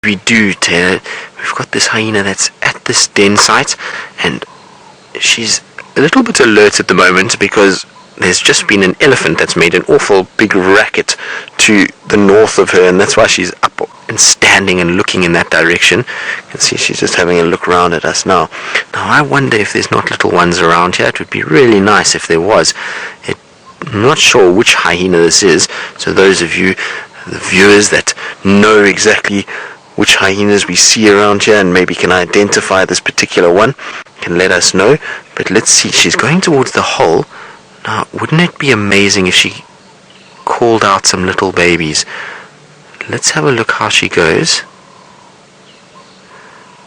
we do, Taylor, we've got this hyena that's at this den site, and she's a little bit alert at the moment because there's just been an elephant that's made an awful big racket to the north of her, and that's why she's up and standing and looking in that direction. You can see she's just having a look around at us now. Now I wonder if there's not little ones around here. It would be really nice if there was. I'm not sure which hyena this is, so those of you, the viewers, that know exactly which hyenas we see around here and maybe can identify this particular one, can let us know. But let's see, she's going towards the hole. Now, wouldn't it be amazing if she called out some little babies? Let's have a look how she goes.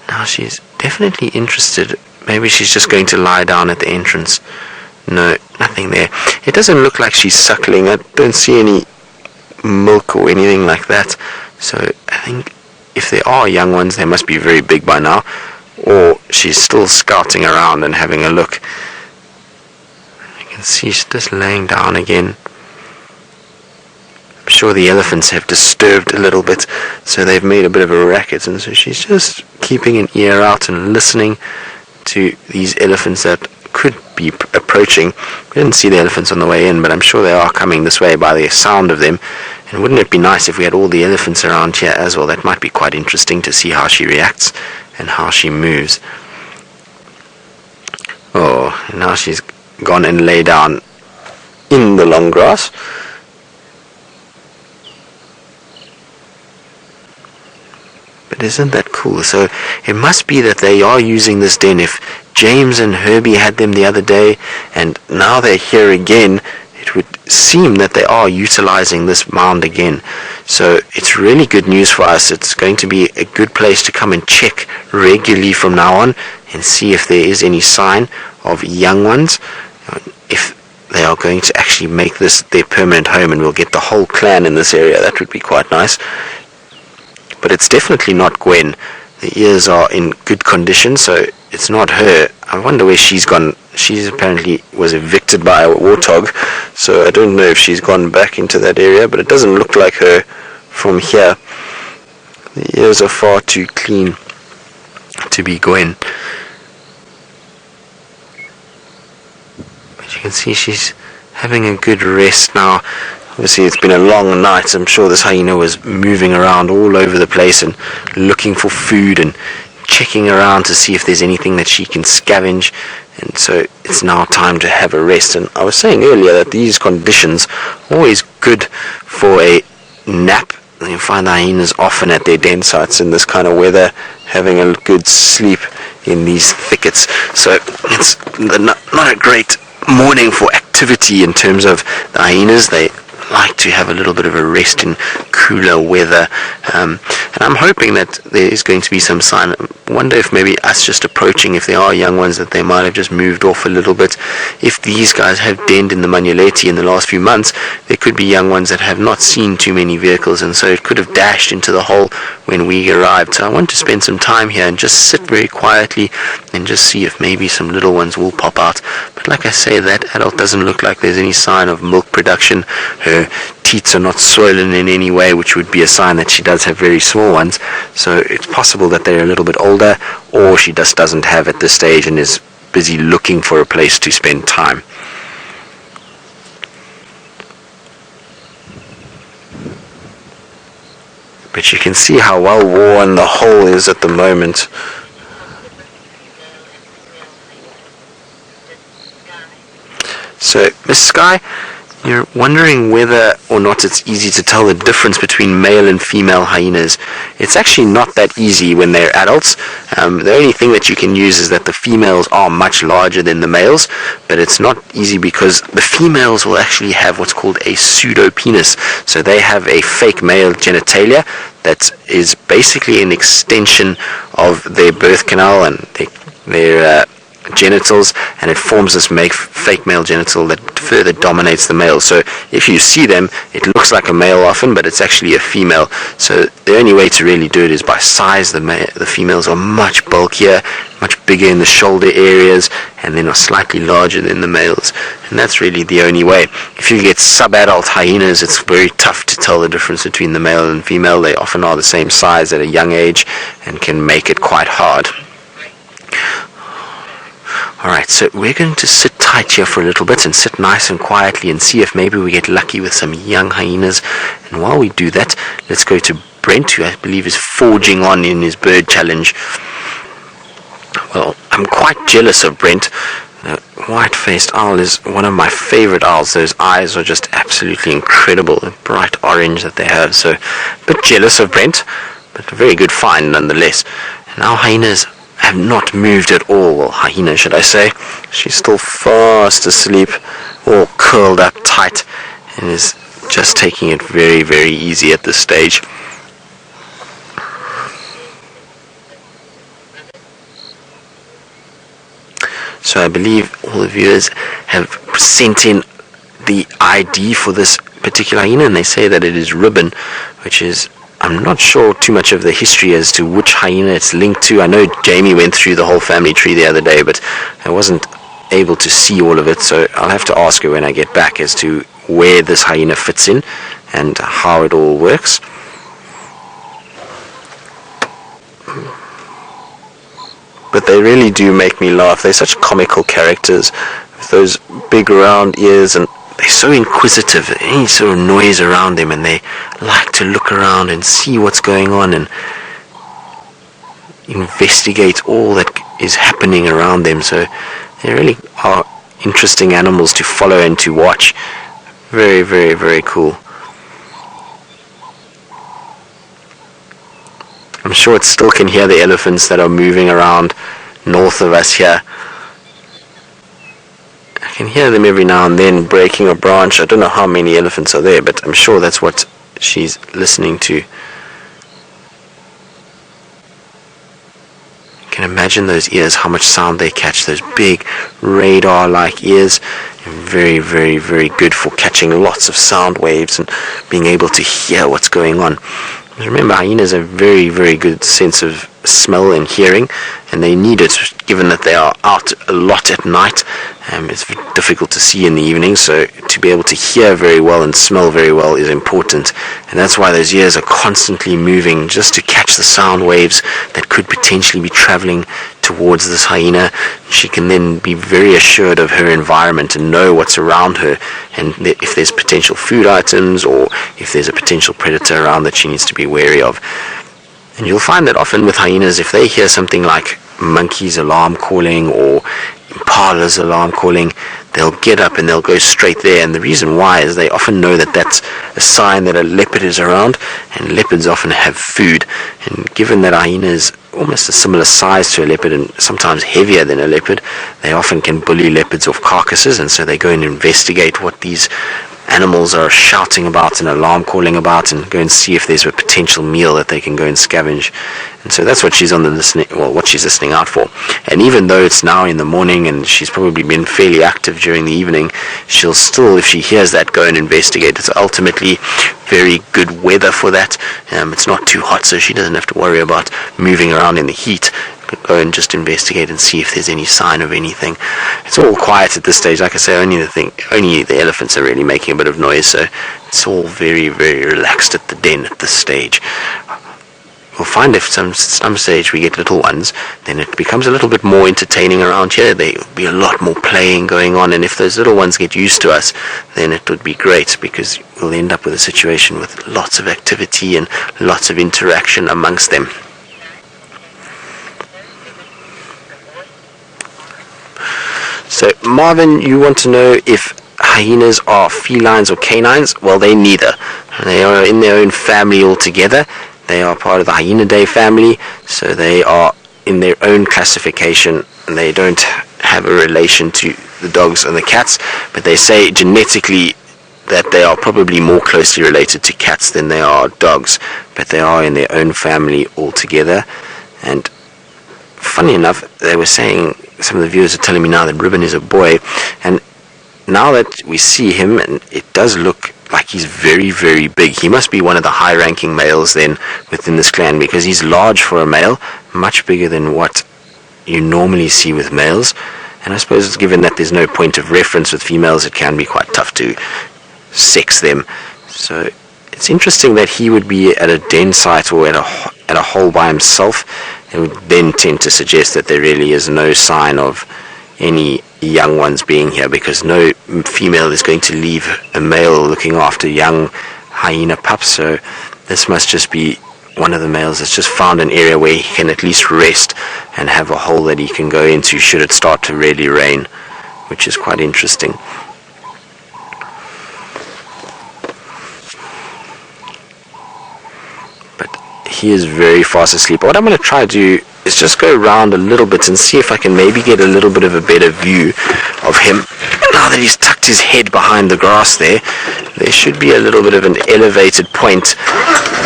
Now she's definitely interested. Maybe she's just going to lie down at the entrance. No, nothing there. It doesn't look like she's suckling. I don't see any milk or anything like that. So I think if there are young ones, they must be very big by now. Or she's still scouting around and having a look. You can see she's just laying down again. I'm sure the elephants have disturbed a little bit, so they've made a bit of a racket, and so she's just keeping an ear out and listening to these elephants that could be approaching. We didn't see the elephants on the way in, but I'm sure they are coming this way by the sound of them. And wouldn't it be nice if we had all the elephants around here as well? That might be quite interesting to see how she reacts and how she moves. Oh, now she's gone and lay down in the long grass. But isn't that cool? So it must be that they are using this den. If James and Herbie had them the other day and now they're here again, it would seem that they are utilizing this mound again. So it's really good news for us. It's going to be a good place to come and check regularly from now on and see if there is any sign of young ones, if they are going to actually make this their permanent home, and we'll get the whole clan in this area. That would be quite nice. But it's definitely not Gwen. The ears are in good condition, so it's not her. I wonder where she's gone. She apparently was evicted by a warthog, so I don't know if she's gone back into that area, but it doesn't look like her from here. The ears are far too clean to be Gwen. But you can see she's having a good rest now. Obviously it's been a long night. I'm sure this hyena was moving around all over the place and looking for food and checking around to see if there's anything that she can scavenge, and so it's now time to have a rest. And I was saying earlier that these conditions are always good for a nap. You find the hyenas often at their den sites in this kind of weather, having a good sleep in these thickets. So it's not a great morning for activity in terms of the hyenas. They like to have a little bit of a rest in cooler weather, and I'm hoping that there is going to be some sign. I wonder if maybe us just approaching, if there are young ones, that they might have just moved off a little bit. If these guys have denned in the Manuleti in the last few months, there could be young ones that have not seen too many vehicles, and so it could have dashed into the hole when we arrived. So I want to spend some time here and just sit very quietly and just see if maybe some little ones will pop out. But like I say, that adult doesn't look like there's any sign of milk production. Her teats are not swollen in any way, which would be a sign that she does have very small ones. So it's possible that they're a little bit older, or she just doesn't have at this stage and is busy looking for a place to spend time. But you can see how well worn the hole is at the moment. So, Miss Sky, you're wondering whether or not it's easy to tell the difference between male and female hyenas. It's actually not that easy when they're adults. The only thing that you can use is that the females are much larger than the males, but it's not easy because the females will actually have what's called a pseudopenis. So they have a fake male genitalia that is basically an extension of their birth canal and their genitals, and it forms this fake male genital that further dominates the male. So if you see them, it looks like a male often, but it's actually a female. So the only way to really do it is by size. The females are much bulkier, much bigger in the shoulder areas, and then are slightly larger than the males. And that's really the only way. If you get sub-adult hyenas, it's very tough to tell the difference between the male and female. They often are the same size at a young age and can make it quite hard. Alright, so we're going to sit tight here for a little bit and sit nice and quietly and see if maybe we get lucky with some young hyenas. And while we do that, let's go to Brent, who I believe is forging on in his bird challenge. Well, I'm quite jealous of Brent. The white-faced owl is one of my favorite owls. Those eyes are just absolutely incredible, the bright orange that they have. So, a bit jealous of Brent, but a very good find nonetheless. And our hyenas have not moved at all. Well, hyena should I say. She's still fast asleep, all curled up tight, and is just taking it very, very easy at this stage. So I believe all the viewers have sent in the ID for this particular hyena, and they say that it is Ribbon, which is, I'm not sure too much of the history as to which hyena it's linked to. I know Jamie went through the whole family tree the other day, but I wasn't able to see all of it, so I'll have to ask her when I get back as to where this hyena fits in and how it all works. But they really do make me laugh. They're such comical characters with those big round ears, and they're so inquisitive. Any sort of noise around them, and they like to look around and see what's going on and investigate all that is happening around them. So they really are interesting animals to follow and to watch. Very, very, very cool. I'm sure it still can hear the elephants that are moving around north of us here. I can hear them every now and then breaking a branch. I don't know how many elephants are there, but I'm sure that's what she's listening to. You can imagine those ears, how much sound they catch, those big radar-like ears. Very, very, very good for catching lots of sound waves and being able to hear what's going on. Remember, hyenas have a very, very good sense of smell and hearing, and they need it given that they are out a lot at night. It's difficult to see in the evening, so to be able to hear very well and smell very well is important, and that's why those ears are constantly moving just to catch the sound waves that could potentially be traveling towards this hyena. She can then be very assured of her environment and know what's around her, and if there's potential food items or if there's a potential predator around that she needs to be wary of. And you'll find that often with hyenas, if they hear something like monkeys alarm calling or impala's alarm calling, they'll get up and they'll go straight there. And the reason why is they often know that that's a sign that a leopard is around, and leopards often have food. And given that a hyena is almost a similar size to a leopard and sometimes heavier than a leopard, they often can bully leopards off carcasses, and so they go and investigate what these animals are shouting about and alarm calling about, and go and see if there's a potential meal that they can go and scavenge. And so that's what she's what she's listening out for. And even though it's now in the morning and she's probably been fairly active during the evening, she'll still, if she hears that, go and investigate. It's ultimately very good weather for that. It's not too hot, so she doesn't have to worry about moving around in the heat. Go and just investigate and see if there's any sign of anything. It's all quiet at this stage. Like I say, only the elephants are really making a bit of noise, so it's all very, very relaxed at the den at this stage. We'll find if some stage we get little ones, then it becomes a little bit more entertaining around here. There'll be a lot more playing going on, and if those little ones get used to us, then it would be great, because we'll end up with a situation with lots of activity and lots of interaction amongst them. So Marvin, you want to know if hyenas are felines or canines? Well, they're neither. They are in their own family altogether. They are part of the Hyenidae family, so they are in their own classification, and they don't have a relation to the dogs and the cats, but they say genetically that they are probably more closely related to cats than they are dogs, but they are in their own family altogether. And funny enough, they were saying some of the viewers are telling me now that Ribbon is a boy, and now that we see him, and it does look like he's very, very big. He must be one of the high-ranking males then within this clan, because he's large for a male, much bigger than what you normally see with males. And I suppose given that there's no point of reference with females, it can be quite tough to sex them. So it's interesting that he would be at a den site or at a hole by himself. It would then tend to suggest that there really is no sign of any young ones being here, because no female is going to leave a male looking after young hyena pups. So this must just be one of the males that's just found an area where he can at least rest and have a hole that he can go into should it start to really rain, which is quite interesting. He is very fast asleep. What I'm going to try to do is just go around a little bit and see if I can maybe get a little bit of a better view of him. Now that he's tucked his head behind the grass there should be a little bit of an elevated point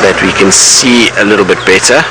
that we can see a little bit better.